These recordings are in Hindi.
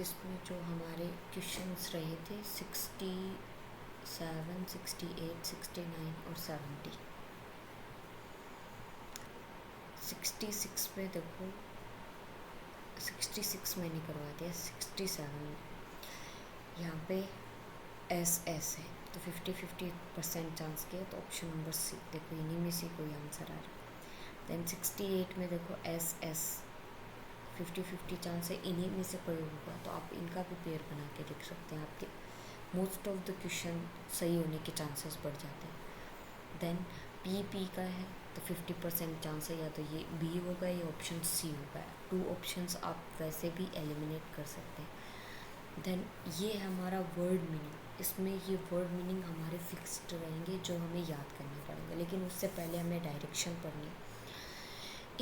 इसमें जो हमारे क्वेश्चंस रहे थे 67, 68, 69 और 70। 66 पे देखो, 66 मैंने करवा दिया, 67 यहाँ पे एस है तो 50-50% चांस के, तो ऑप्शन नंबर सी देखो, इन्हीं में से कोई आंसर आ रहा है। देन 68 में देखो एस 50-50 चांस है, इन्हीं में से कोई होगा, तो आप इनका भी पेयर बना के लिख सकते हैं, आपके मोस्ट ऑफ द क्वेश्चन सही होने के चांसेस बढ़ जाते हैं। देन पी का है तो 50% चांस है, या तो ये बी होगा या ऑप्शन सी होगा। 2 ऑप्शंस आप वैसे भी एलिमिनेट कर सकते हैं। देन ये है हमारा वर्ड मीनिंग, इसमें ये वर्ड मीनिंग हमारे फिक्स्ड रहेंगे जो हमें याद करने पड़ेंगे, लेकिन उससे पहले हमें डायरेक्शन पढ़नी।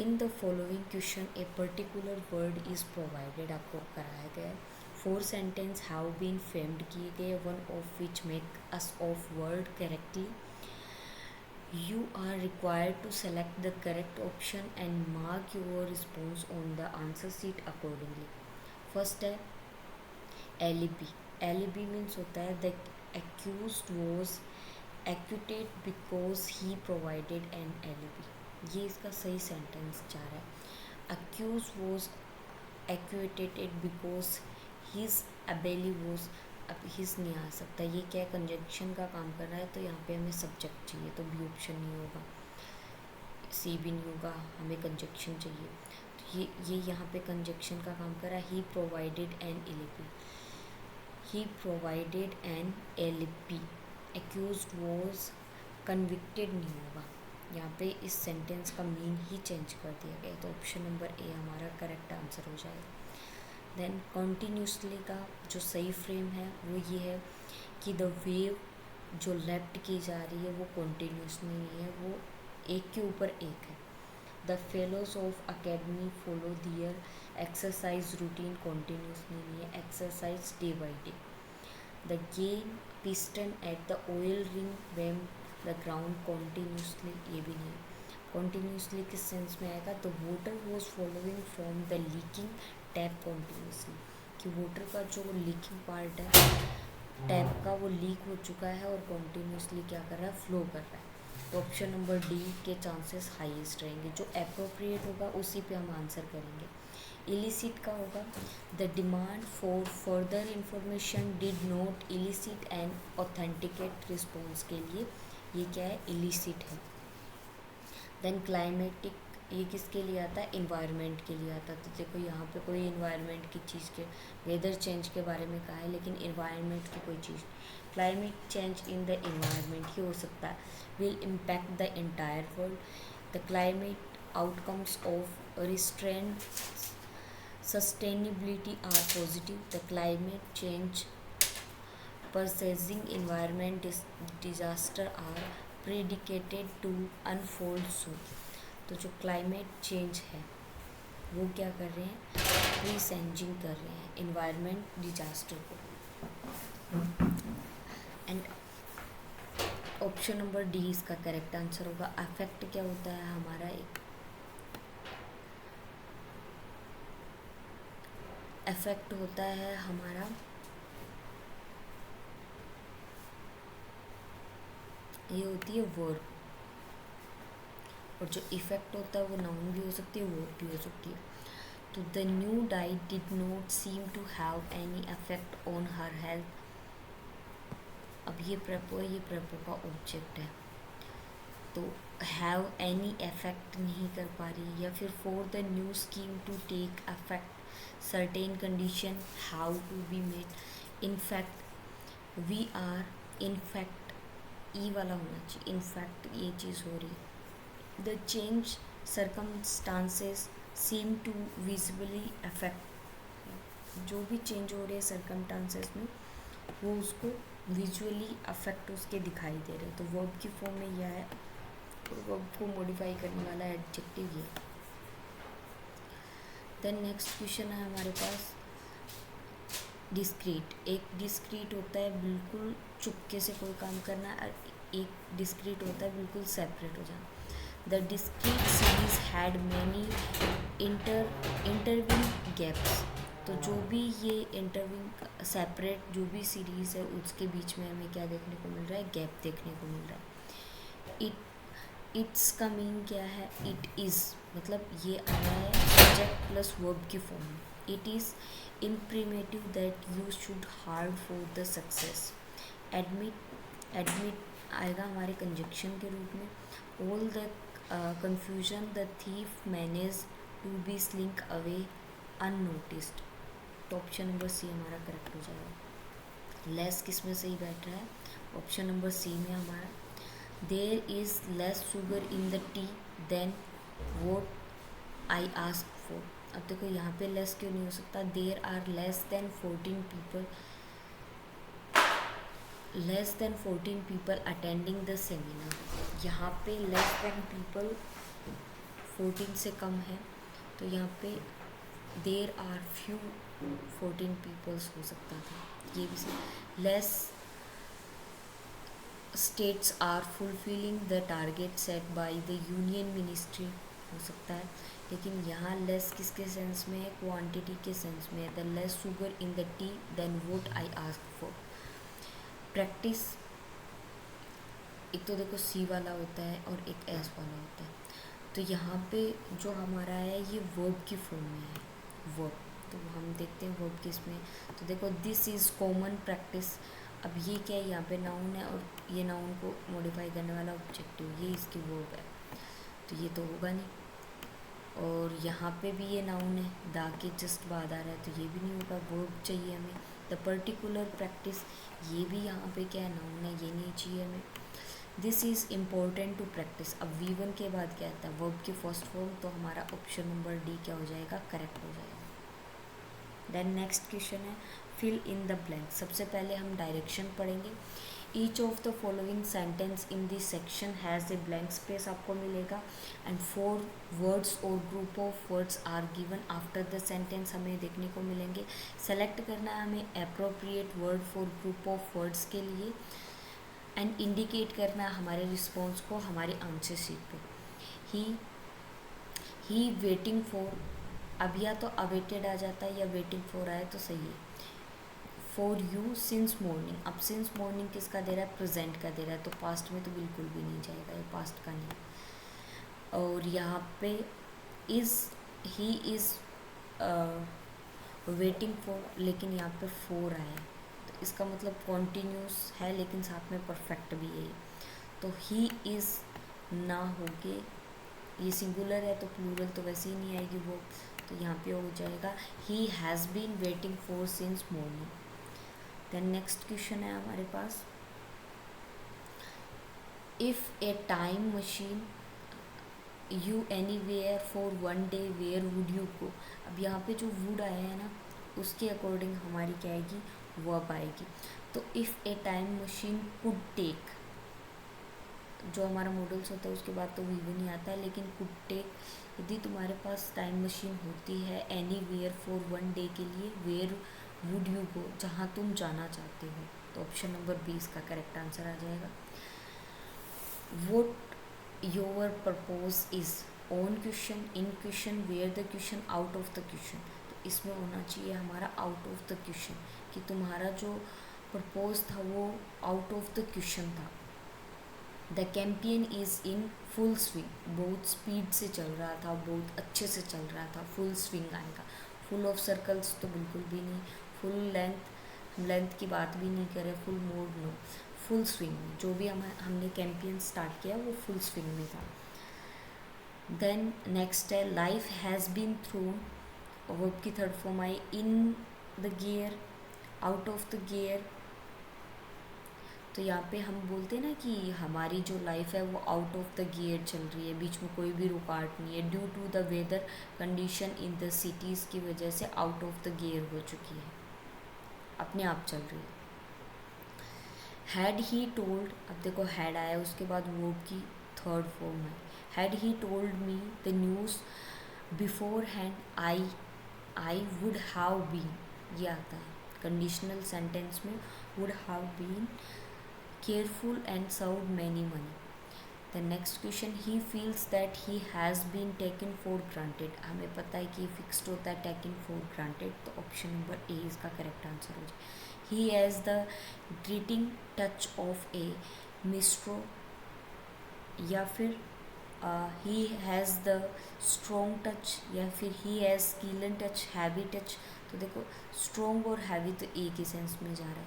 In the following question a particular word is provided, आपको कराया गया है। 4 सेंटेंस हैव बीन फ्रेम्ड किए गए, one of which make us of word correctly. You are required to select the correct option and mark your response on the answer sheet accordingly. First है alibi. Alibi means होता है the accused was acquitted because he provided an alibi. ये इसका सही सेंटेंस जा रहा है। Accused was acquitted because his alibi was, अब हिस नहीं आ सकता, ये क्या है, कंजंक्शन का काम कर रहा है, तो यहाँ पे हमें सब्जेक्ट चाहिए, तो बी ऑप्शन नहीं होगा, सी भी नहीं होगा, हमें कंजंक्शन चाहिए। तो ये यहाँ पे कंजंक्शन का काम कर रहा है। He provided an alibi, accused was convicted नहीं होगा, यहाँ पे इस सेंटेंस का मीन ही चेंज कर दिया गया, तो ऑप्शन नंबर ए हमारा करेक्ट आंसर हो जाएगा। देन कॉन्टीन्यूसली का जो सही फ्रेम है वो ये है कि द वेव जो लेफ्ट की जा रही है वो कॉन्टीन्यूसली नहीं है, वो एक के ऊपर एक है। The fellows of academy follow their exercise routine continuously नहीं है, exercise day by day. The gain piston at the oil ring when the ground continuously, ये भी नहीं है। कॉन्टीन्यूसली किस सेंस में आएगा, the water was following from the leaking tap continuously, कि वाटर का जो लीकिंग पार्ट है टैप का वो लीक हो चुका है और कॉन्टीन्यूसली क्या कर रहा है, फ्लो कर रहा है। तो ऑप्शन नंबर डी के चांसेस हाईएस्ट रहेंगे, जो अप्रोप्रिएट होगा उसी पे हम आंसर करेंगे। इलिसिट का होगा the demand for further information did not elicit an authenticate response, के लिए ये क्या है, इलिसिट है। देन क्लाइमेटिक, ये किसके लिए आता है, इन्वायरमेंट के लिए आता है। तो देखो यहाँ पे कोई इन्वायरमेंट की चीज़ के, वेदर चेंज के बारे में कहा है, लेकिन इन्वायरमेंट की कोई चीज़, climate change in the environment ही हो सकता है, will impact the entire world. The climate outcomes of restraint sustainability are positive. The climate change processing environment disaster are predicted to unfold soon. तो जो क्लाइमेट चेंज है वो क्या कर रहे हैं, प्रीसेंजिंग कर रहे हैं इन्वायरमेंट डिजास्टर को। एंड ऑप्शन नंबर डी इसका करेक्ट आंसर होगा। अफेक्ट क्या होता है हमारा, एक अफेक्ट होता है हमारा, ये होती है वर्ब, और जो इफ़ेक्ट होता है वो नाउन भी हो सकती है, वर्ब भी हो सकती है। तो the new diet did not seem to have any effect on her health. अब ये प्रेपो है, ये प्रेपो का ऑब्जेक्ट है, तो हैव एनी इफेक्ट नहीं कर पा रही, या फिर for the new scheme to take effect certain condition how to be made. In fact we are, in fact ई वाला होना चाहिए, इनफैक्ट ये चीज़ हो रही है। The change circumstances seem to visibly affect, जो भी चेंज हो रहे हैं सर्कमस्टांसेस में वो उसको विजुअली अफेक्ट उसके दिखाई दे रहे हैं, तो वर्ब की फॉर्म में यह है, वर्ब को मॉडिफाई करने वाला एडजेक्टिव ये। देन नेक्स्ट क्वेश्चन है हमारे पास डिस्क्रीट। एक डिस्क्रीट होता है बिल्कुल चुपके से कोई काम करना, और एक डिस्क्रीट होता है बिल्कुल सेपरेट हो जाना। The discrete series had many interview gaps, तो जो भी ये इंटरव्यू सेपरेट जो भी सीरीज़ है उसके बीच में हमें क्या देखने को मिल रहा है, गैप देखने को मिल रहा है। इट्स का मीन क्या है, इट इज़ मतलब ये आया है सब्जेक्ट प्लस वर्ब की फॉर्म में। It is imperative that you should hard for the success. Admit आएगा हमारे कंजक्शन के रूप में। All the confusion the thief managed to be slink away unnoticed। तो ऑप्शन नंबर सी हमारा करेक्ट हो जाएगा। लेस किस में सही बैठ रहा है, ऑप्शन नंबर सी में हमारा। There is less sugar in the tea than what I ask for. अब देखो यहाँ पे लेस क्यों नहीं हो सकता, there are less than 14 people attending the seminar. यहाँ पे लेस देन पीपल 14 से कम है, तो यहाँ पे देर आर फ्यू 14 पीपल्स हो सकता था, ये भी सही। Less states are fulfilling the target set by the union ministry हो सकता है, लेकिन यहाँ लेस किसके सेंस में है, क्वांटिटी के सेंस में है। The less sugar in the tea than what I ask for. Practice एक तो देखो सी वाला होता है और एक एस वाला होता है, तो यहाँ पे जो हमारा है ये वर्ब की फॉर्म में है, वर्ब। तो हम देखते हैं वर्ब किस में। तो देखो दिस इज़ कॉमन प्रैक्टिस। अब ये क्या है, यहाँ पे नाउन है और ये नाउन को मॉडिफाई करने वाला ऑब्जेक्टिव, ये इसकी वर्ब है, तो ये तो होगा नहीं। और यहाँ पे भी ये नाउन है, दा के जस्ट बाद आ रहा है, तो ये भी नहीं होगा, वर्ब चाहिए हमें। द पर्टिकुलर प्रैक्टिस, ये भी यहाँ पे क्या है, नाउन है, ये नहीं चाहिए हमें। This is important to practise. अब V1 के बाद क्या आता है, वर्ब की फर्स्ट फॉर्म, तो हमारा ऑप्शन नंबर डी क्या हो जाएगा, करेक्ट हो जाएगा। देन नेक्स्ट क्वेश्चन है फिल इन द ब्लैंक। सबसे पहले हम डायरेक्शन पढ़ेंगे। Each of the following sentence in this section has a blank space आपको मिलेगा एंड 4 वर्ड्स और group of words are given after the sentence हमें देखने को मिलेंगे। सेलेक्ट करना है हमें appropriate word for group of words के लिए एंड इंडिकेट करना है हमारे रिस्पॉन्स को हमारे आंसर शीट पे। ही वेटिंग फॉर, अब या तो अवेटेड आ जाता है या वेटिंग फॉर आए तो सही है। फॉर यू सिंस मॉर्निंग, अब सिंस मॉर्निंग किसका दे रहा है, प्रेजेंट का दे रहा है, तो पास्ट में तो बिल्कुल भी नहीं जाएगा, ये पास्ट का नहीं। और यहाँ पे ही इज़ वेटिंग फॉर, लेकिन यहाँ पे फॉर आया है, तो इसका मतलब कॉन्टीन्यूस है लेकिन साथ में परफेक्ट भी है। तो ही इज़ ना होके, ये सिंगुलर है तो प्लूरल तो वैसे ही नहीं आएगी वो, तो यहाँ पे हो जाएगा he has been waiting for since morning. Then next question है हमारे पास, if a time machine you anywhere for 1 day where would you go. अब यहाँ पे जो वुड आया है ना, उसके अकॉर्डिंग हमारी क्या आएगी, वर्ब आएगी। तो if a time machine could take, जो हमारा मॉडल्स होता है उसके बाद तो V1 नहीं आता है, लेकिन कुड टेक, यदि तुम्हारे पास टाइम मशीन होती है एनी वेयर फॉर 1 day के लिए, वेयर वुड यू गो, जहाँ तुम जाना चाहते हो, तो ऑप्शन नंबर 20 का करेक्ट आंसर आ जाएगा। What your purpose is, on question, in question, where the question, out of the question, तो इसमें होना चाहिए हमारा आउट ऑफ द क्वेश्चन, कि तुम्हारा जो प्रपोज था वो आउट ऑफ द क्वेश्चन था। The campaign is in full swing, बहुत स्पीड से चल रहा था, बहुत अच्छे से चल रहा था, फुल स्विंग आएगा। फुल ऑफ सर्कल्स तो बिल्कुल भी नहीं, फुल लेंथ की बात भी नहीं करें, full mode no, full swing, जो भी हमने कैंपेन स्टार्ट किया वो फुल स्विंग में था। देन नेक्स्ट है life has been thrown, verb की थर्ड फॉर्म आई, in the gear, out of the gear, तो यहाँ पे हम बोलते हैं ना कि हमारी जो लाइफ है वो आउट ऑफ द गियर चल रही है, बीच में कोई भी रुकावट नहीं है, due to the weather condition in the cities की वजह से आउट ऑफ द गियर हो चुकी है, अपने आप चल रही है। हैड ही टोल्ड, अब देखो हैड आया उसके बाद वर्ब की थर्ड फॉर्म है, had he told me the news beforehand I would have been, ये आता है कंडीशनल सेंटेंस में, would have been careful and served many money. The next question, he feels that he has been taken for granted. हमें पता है कि फिक्स्ड होता है टेकन फॉर ग्रांटेड, तो ऑप्शन नंबर ए इसका करेक्ट आंसर हो जाए। He has the greeting touch of A maestro, या फिर he has the strong touch, या फिर he has skilled touch, heavy touch. तो देखो स्ट्रॉन्ग और हैवी तो एक ही सेंस में जा रहा है,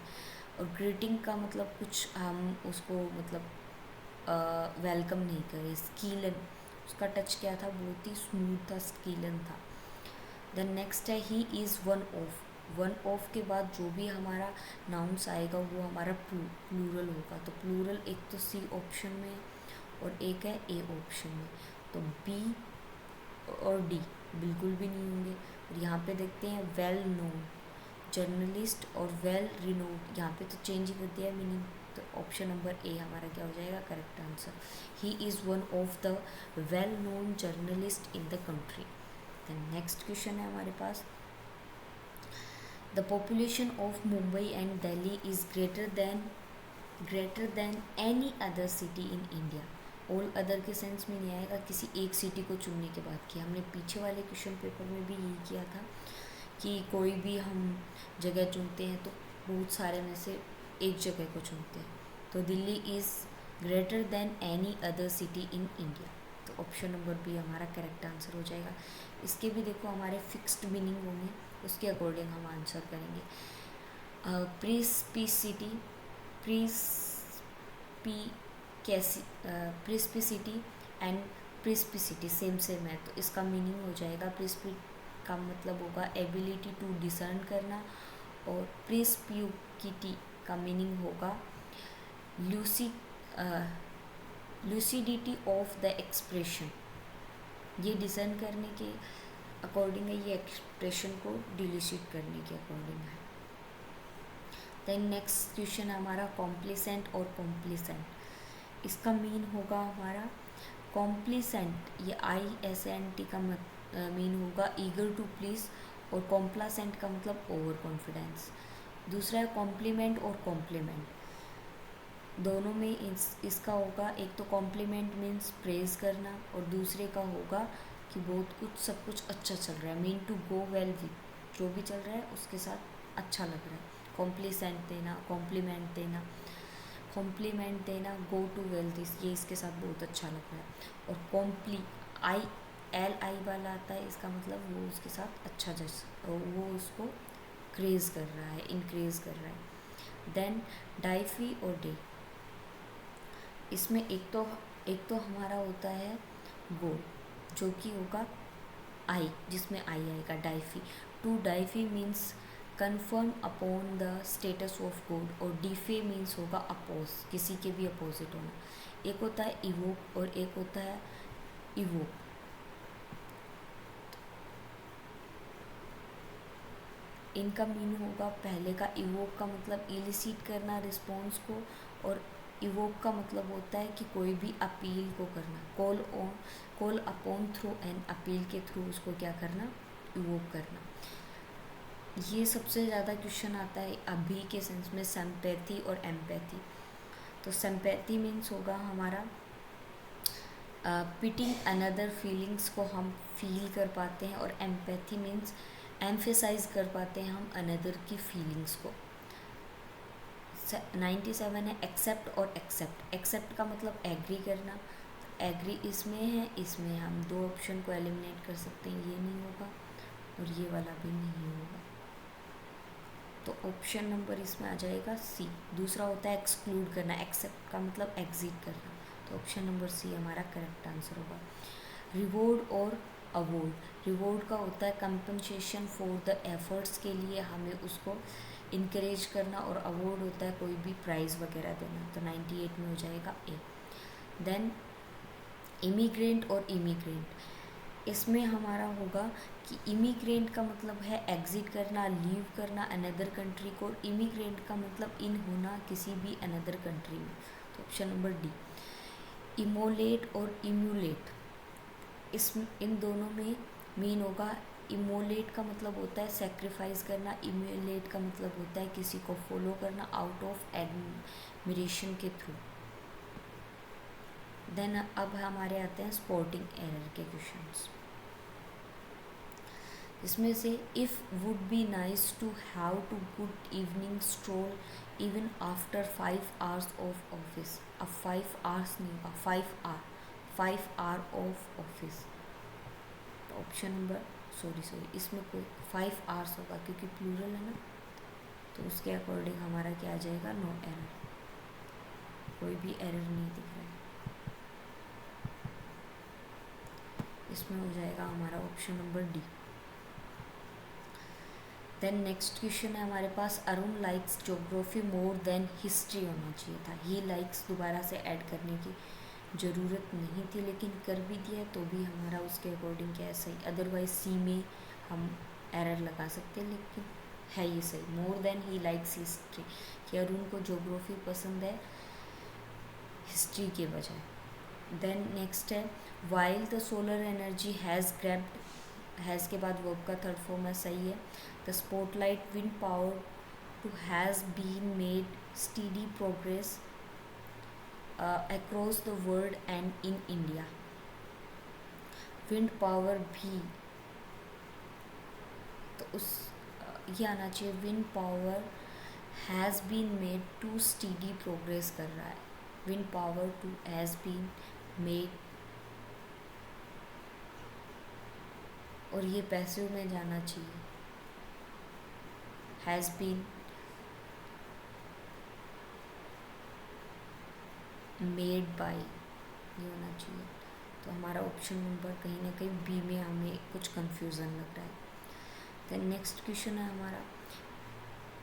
और ग्रीटिंग का मतलब कुछ हम उसको मतलब वेलकम नहीं करे। स्किलन, उसका टच क्या था, बहुत ही स्मूथ था, स्किलन था। देन नेक्स्ट है ही is one of. One of के बाद जो भी हमारा नाउन्स आएगा वो हमारा प्लूरल होगा। तो प्लूरल एक तो सी ऑप्शन में और एक है ए ऑप्शन में, तो बी और डी बिल्कुल भी नहीं होंगे। और यहाँ पे देखते हैं वेल नोन, जर्नलिस्ट और वेल रिनोड, यहाँ पे तो चेंज ही कर दिया मीनिंग। तो ऑप्शन नंबर ए हमारा क्या हो जाएगा correct answer. He is one of the well known journalist in the country. Then next question है हमारे पास, the population of Mumbai and Delhi is greater than any other city in India. All other के सेंस में नहीं आएगा, किसी एक सिटी को चुनने के बाद किया। हमने पीछे वाले क्वेश्चन पेपर में भी यही किया था कि कोई भी हम जगह चुनते हैं तो बहुत सारे में से एक जगह को चुनते हैं। तो Delhi is greater than any other city in India, तो ऑप्शन नंबर बी हमारा करेक्ट आंसर हो जाएगा। इसके भी देखो हमारे फिक्स्ड मीनिंग होंगे, उसके अकॉर्डिंग हम आंसर करेंगे। प्रिस्पिसिटी एंड प्रिस्पिसिटी सेम है, तो इसका मीनिंग हो जाएगा, प्रिस्पी का मतलब होगा एबिलिटी टू डिसर्न करना, और प्रिस्प्यूकिटी का मीनिंग होगा लूसिडिटी ऑफ द एक्सप्रेशन। ये डिसर्न करने के अकॉर्डिंग है, ये एक्सप्रेशन को डिलिसिट करने के अकॉर्डिंग है। देन नेक्स्ट क्वेश्चन हमारा कॉम्प्लीसेंट और कॉम्प्लीसेंट। इसका मीन होगा हमारा कॉम्प्लीसेंट, ये ISNT का मीन होगा ईगर टू प्लीज, और कॉम्प्लासेंट का मतलब ओवर कॉन्फिडेंस। दूसरा है कॉम्प्लीमेंट और कॉम्प्लीमेंट, दोनों में इसका होगा, एक तो कॉम्प्लीमेंट मीन्स प्रेज करना, और दूसरे का होगा कि बहुत कुछ सब कुछ अच्छा चल रहा है, mean to go well with, जो भी चल रहा है उसके साथ अच्छा लग रहा है। कॉम्प्लीसेंट देना, कॉम्प्लीमेंट देना, कॉम्प्लीमेंट देना, गो टू वेल दिस, ये इसके साथ बहुत अच्छा लग रहा है। और LI वाला आता है, इसका मतलब वो उसके साथ अच्छा जैसा, वो उसको क्रेज़ कर रहा है, इनक्रेज़ कर रहा है। देन डाइफी और डे, इसमें एक तो हमारा होता है गो, जो कि होगा आई, जिसमें आई आएगा deify. To deify means confirm upon the status of god, और डीफे मीन्स होगा अपोज, किसी के भी अपोजिट होना। एक होता है इवोक और एक होता है इवोक। इनका मीनिंग होगा, पहले का इवोक का मतलब इलिसिट करना रिस्पॉन्स को, और इवोक का मतलब होता है कि कोई भी अपील को करना, call upon through an, appeal के थ्रू उसको क्या करना, इवोक करना। ये सबसे ज़्यादा क्वेश्चन आता है अभी के सेंस में, सिंपैथी और एम्पैथी। तो सिंपैथी मीन्स होगा हमारा पिटिंग अनदर फीलिंग्स को हम फील कर पाते हैं, और एम्पैथी मीन्स एम्फेसाइज कर पाते हैं हम अनदर की फीलिंग्स को। 97 है एक्सेप्ट और एक्सेप्ट। एक्सेप्ट का मतलब एग्री करना, एग्री इसमें है, इसमें हम दो ऑप्शन को एलिमिनेट कर सकते हैं, ये नहीं होगा और ये वाला भी नहीं होगा, तो ऑप्शन नंबर इसमें आ जाएगा सी। दूसरा होता है एक्सक्लूड करना, एक्सेप्ट का मतलब एग्जिट करना, तो ऑप्शन नंबर सी हमारा करेक्ट आंसर होगा। रिवॉर्ड और अवॉर्ड, रिवॉर्ड का होता है कंपनसेशन फॉर द एफर्ट्स के लिए हमें उसको इनकरेज करना, और अवॉर्ड होता है कोई भी प्राइज़ वगैरह देना, तो 98 में हो जाएगा ए। देन इमिग्रेंट और इमिग्रेंट, इसमें हमारा होगा कि इमिग्रेंट का मतलब है एग्जिट करना, लीव करना अनदर कंट्री को, और इमिग्रेंट का मतलब इन होना किसी भी अनदर कंट्री में, तो ऑप्शन नंबर डी। इमोलेट और इम्यूलेट, इन दोनों में मीन होगा, इमोलेट का मतलब होता है सेक्रीफाइस करना, इम्यूलेट का मतलब होता है किसी को फॉलो करना आउट ऑफ एडमिरेशन के थ्रू। देन अब हमारे आते हैं स्पोर्टिंग एरर के क्वेश्चंस। इसमें से if would be nice to have to good evening stroll even after 5 hours of office. अब 5 hours नहीं होगा, 5 hour of office. Option number sorry इसमें कोई 5 hours होगा क्योंकि प्लूरल है ना, तो उसके अकॉर्डिंग हमारा क्या आ जाएगा, नो एरर। कोई भी एरर नहीं दिख रहा है, इसमें हो जाएगा हमारा option number D. Then next question है हमारे पास, Arun likes geography more than history होना चाहिए था। ही लाइक्स दोबारा से ऐड करने की ज़रूरत नहीं थी, लेकिन कर भी दिया तो भी हमारा उसके अकॉर्डिंग क्या है, सही। अदरवाइज सी में हम एरर लगा सकते हैं, लेकिन है ये सही। More than he likes history, कि अरुण को ज्योग्राफी पसंद है हिस्ट्री के बजाय। देन नेक्स्ट है, while the solar energy has grabbed, has के बाद वर्ब का थर्ड फॉर्म है, सही है। The spotlight wind power too has been made steady progress across the world and in India. Wind power भी, तो उस ये आना चाहिए, wind power has been made to steady progress कर रहा है। Wind power too has been made, और ये पैसिव में जाना चाहिए, हैज़ बीन मेड बाय, ये होना चाहिए। तो हमारा ऑप्शन नंबर कहीं ना कहीं बी में हमें कुछ कंफ्यूजन लग रहा है। देन नेक्स्ट क्वेश्चन है हमारा,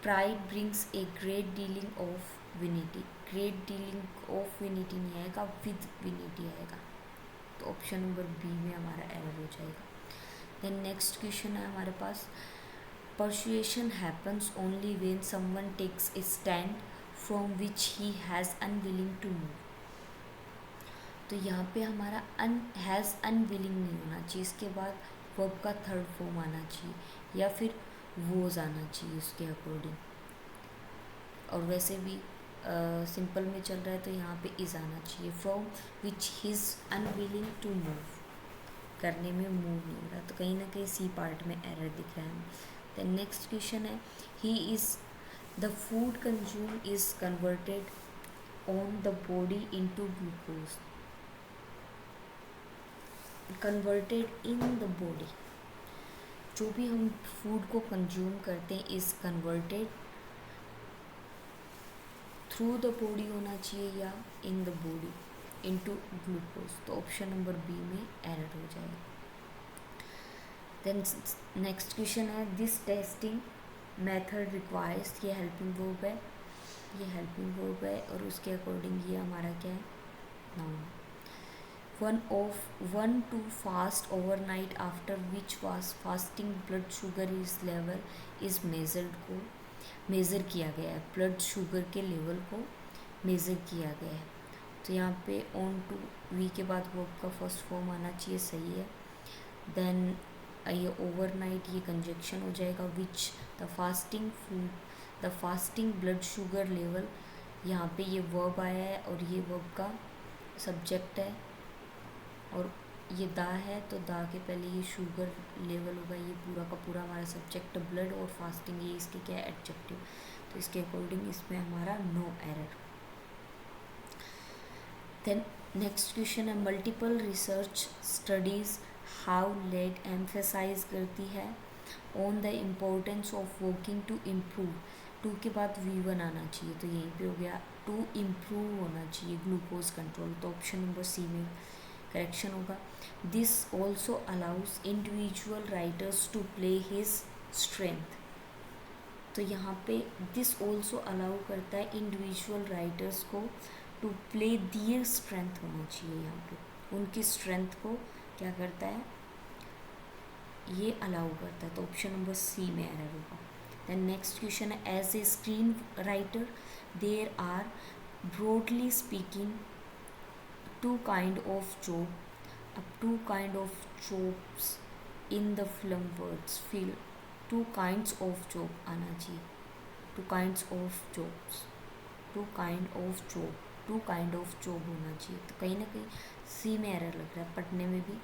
pride brings a great dealing of vanity. Great dealing of vanity नहीं आएगा, विद विनिटी आएगा, तो ऑप्शन नंबर बी में हमारा एरर हो जाएगा। देन नेक्स्ट क्वेश्चन है हमारे पास, persuasion happens only when someone takes a stand from which he has unwilling to move। तो यहाँ पे हमारा हैज़ अनविलिंग नहीं होना चाहिए, इसके बाद वर्ब का थर्ड फॉर्म आना चाहिए या फिर वोज आना चाहिए उसके अकॉर्डिंग। और वैसे भी सिंपल में चल रहा है तो यहाँ पे इज़ आना चाहिए, from which his unwilling to move, करने में मूव नहीं हो रहा, तो कहीं ना कहीं सी पार्ट में एरर दिख रहा है। देन नेक्स्ट क्वेश्चन है, he is the food consume is converted on the body into glucose. Converted in the body, जो भी हम फूड को कंज्यूम करते हैं is converted through the body होना चाहिए या in the body into glucose, तो ऑप्शन नंबर बी में एरर हो जाएगा। देन नेक्स्ट क्वेश्चन है, दिस टेस्टिंग मेथड रिक्वायर्स, ये हेल्पिंग वर्ब है, ये हेल्पिंग वर्ब है और उसके अकॉर्डिंग ये हमारा क्या है, noun. One two fast overnight after which was fasting blood sugar is level is measured, को मेज़र किया गया है, ब्लड शुगर के लेवल को मेज़र किया गया है। तो यहाँ पे ऑन टू वी के बाद वर्ब का फर्स्ट फॉर्म आना चाहिए, सही है। देन ये ओवरनाइट ये कंजक्शन हो जाएगा, which the fasting food, the fasting blood sugar level, यहाँ पे ये वर्ब आया है और ये वर्ब का सब्जेक्ट है और ये दा है, तो दा के पहले ये शुगर लेवल होगा, ये पूरा का पूरा हमारा सब्जेक्ट ब्लड और फास्टिंग, ये इसके क्या है, एडजेक्टिव, तो इसके अकॉर्डिंग इसमें हमारा no error. Then next question है, multiple research studies how led emphasize करती है on the importance of working to improve, to के बाद V1 आना चाहिए, तो यहीं पे हो गया, टू इम्प्रूव होना चाहिए ग्लूकोज कंट्रोल, तो ऑप्शन नंबर सी में करेक्शन होगा। This also allows individual writers to play his strength, तो यहाँ पे दिस ऑल्सो अलाउ करता है इंडिविजुअल राइटर्स को टू प्ले दियर स्ट्रेंथ होना चाहिए, यहाँ पे उनकी स्ट्रेंथ को क्या करता है, ये अलाउ करता है, तो ऑप्शन नंबर सी में एरर होगा। देन नेक्स्ट क्वेश्चन है, as a screen writer there are broadly speaking two kind of job, अब two kind of jobs in the film words, feel two kinds of job आना चाहिए, two kinds of jobs, two kind of job, two kind of job होना चाहिए। तो कहीं ना कहीं सी में एरर लग रहा है, पढ़ने में भी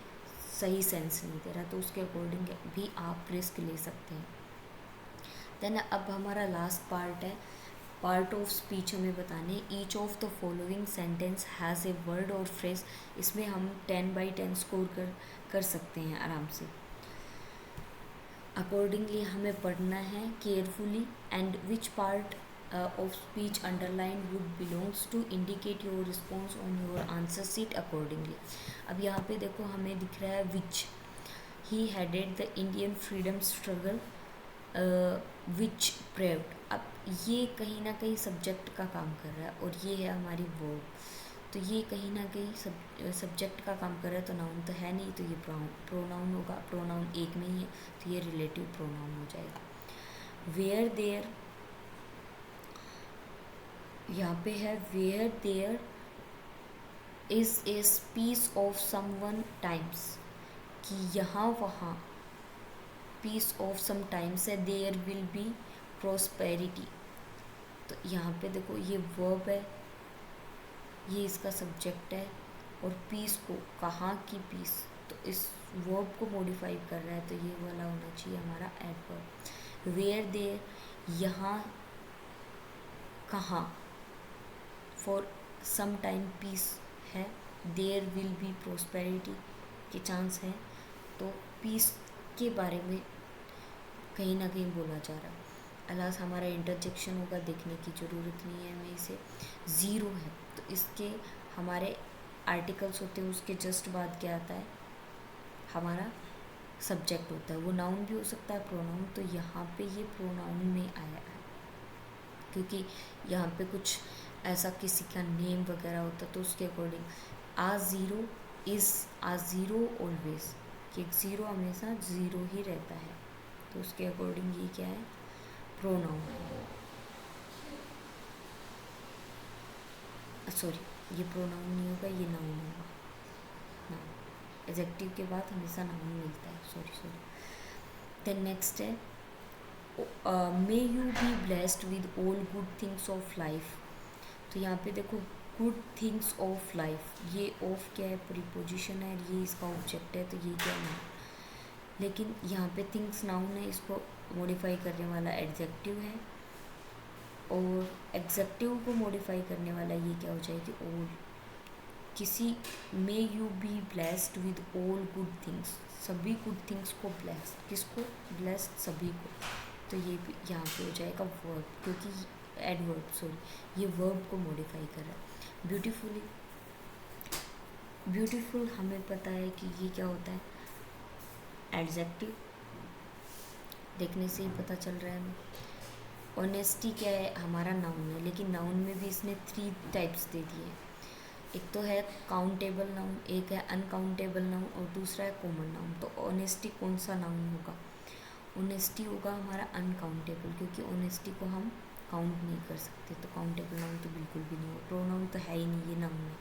सही सेंस नहीं दे रहा, तो उसके अकॉर्डिंग भी आप रिस्क ले सकते हैं। देन अब हमारा लास्ट पार्ट है, पार्ट ऑफ स्पीच हमें बताने। Each of the following sentence has a word और फ्रेज। इसमें हम 10/10 स्कोर कर सकते हैं आराम से। अकॉर्डिंगली हमें पढ़ना है carefully. And which part of speech underline would belongs to indicate your response on your answer sheet accordingly. अब यहाँ पे देखो हमें दिख रहा है which he headed the Indian freedom struggle which proved. अब ये कहीं ना कहीं सब्जेक्ट का काम कर रहा है और ये है हमारी वर्ब, तो ये कहीं ना कहीं सब्जेक्ट का काम कर रहा है, तो नाउन तो है नहीं, तो ये प्रोनाउन होगा। प्रोनाउन एक में ही है, तो ये रिलेटिव प्रोनाउन हो जाएगा। वेयर देयर, यहाँ पे है where there is a peace of someone times, कि यहाँ वहाँ पीस ऑफ सम टाइम्स है, देयर विल बी प्रोस्पेरिटी। तो यहाँ पे देखो ये वर्ब है, ये इसका सब्जेक्ट है, और पीस को, कहाँ की पीस, तो इस वर्ब को मॉडिफाई कर रहा है, तो ये वाला होना चाहिए हमारा एडवर्ब। वेयर देयर, यहाँ कहाँ, फॉर सम टाइम पीस है, देयर विल बी प्रोस्पेरिटी के चांस है, तो पीस के बारे में कहीं ना कहीं बोला जा रहा है। अलास हमारा इंटरजेक्शन होगा, देखने की ज़रूरत नहीं है हमें इसे। ज़ीरो है तो इसके हमारे आर्टिकल्स होते हैं, उसके जस्ट बाद क्या आता है, हमारा सब्जेक्ट होता है। वो नाउन भी हो सकता है, प्रोनाउन। तो यहाँ पे ये प्रोनाउन में आया है, क्योंकि यहाँ पे कुछ ऐसा किसी का नेम वगैरह होता है, तो उसके according a zero is a zero always, कि ज़ीरो हमेशा ज़ीरो ही रहता है, तो उसके अकॉर्डिंग ये क्या है, प्रोनाउन। सॉरी, ये प्रोनाउन नहीं होगा, ये नाउन होगा। नाउन एडजेक्टिव के बाद हमेशा नाउन मिलता है। सॉरी। देन नेक्स्ट है may you be blessed with all good things of life. तो यहाँ पे देखो गुड थिंग्स ऑफ लाइफ, ये ऑफ क्या है, प्रीपोजिशन है, ये इसका ऑब्जेक्ट है, तो ये क्या है, लेकिन यहाँ पे थिंग्स नाउन है, इसको मॉडिफाई करने वाला एडजेक्टिव है, और एग्जेक्टिव को मॉडिफाई करने वाला ये क्या हो जाएगी, ऑल। किसी may you be blessed with all good things, सभी गुड थिंग्स को ब्लेस्ड, किसको ब्लेस्ड, सभी को, तो ये भी यहाँ पे हो जाएगा वर्ब, क्योंकि एडवर्ब, सॉरी, ये वर्ब को मॉडिफाई कर रहा है। ब्यूटीफुली, ब्यूटीफुल हमें पता है कि ये क्या होता है, एडजेक्टिव, देखने से ही पता चल रहा है हमें। ऑनेस्टी क्या है, हमारा नाउन है, लेकिन नाउन में भी इसने 3 टाइप्स दे दिए हैं। एक तो है काउंटेबल नाउन, एक है अनकाउंटेबल नाउन, और दूसरा है कॉमन नाउन। तो ऑनेस्टी कौन सा नाउन होगा, ऑनेस्टी होगा हमारा अनकाउंटेबल, क्योंकि ऑनेस्टी को हम काउंट नहीं कर सकते, तो काउंटेबल नाउन तो बिल्कुल भी नहीं होगा, प्रोनाउन तो है ही नहीं, ये नाउन है।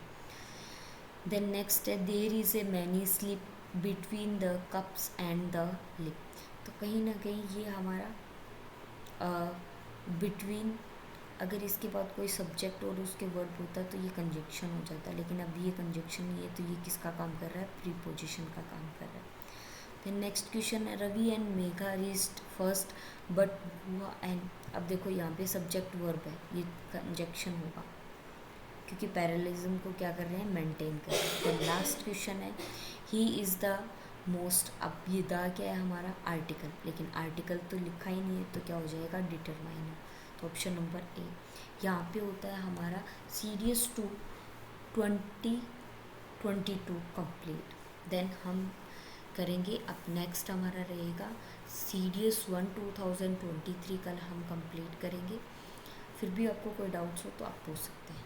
देन नेक्स्ट है there is a many slip between the cups and the lip. तो कहीं ना कहीं ये हमारा बिटवीन, अगर इसके बाद कोई सब्जेक्ट और उसके वर्ब होता तो ये कंजक्शन हो जाता, लेकिन अभी ये कंजक्शन नहीं है, तो ये किसका काम कर रहा है, प्रीपोजिशन का काम कर रहा है। देन नेक्स्ट क्वेश्चन है Ravi and Megha reached first but हुआ एंड। अब देखो यहाँ पे सब्जेक्ट वर्ब है, ये कंजक्शन होगा, क्योंकि पैरेललिज्म को क्या कर रहे हैं, मेंटेन कर रहे हैं। देन लास्ट क्वेश्चन है ही इज़ द मोस्ट। अब ये द क्या है, हमारा आर्टिकल, लेकिन आर्टिकल तो लिखा ही नहीं है, तो क्या हो जाएगा, डिटरमाइनर। तो ऑप्शन नंबर ए। यहाँ पे होता है हमारा सीरीज 2 2022 कंप्लीट। देन हम करेंगे, अब नेक्स्ट हमारा रहेगा सीरीज 1 2023, कल हम कंप्लीट करेंगे। फिर भी आपको कोई डाउट्स हो तो आप पूछ सकते हैं।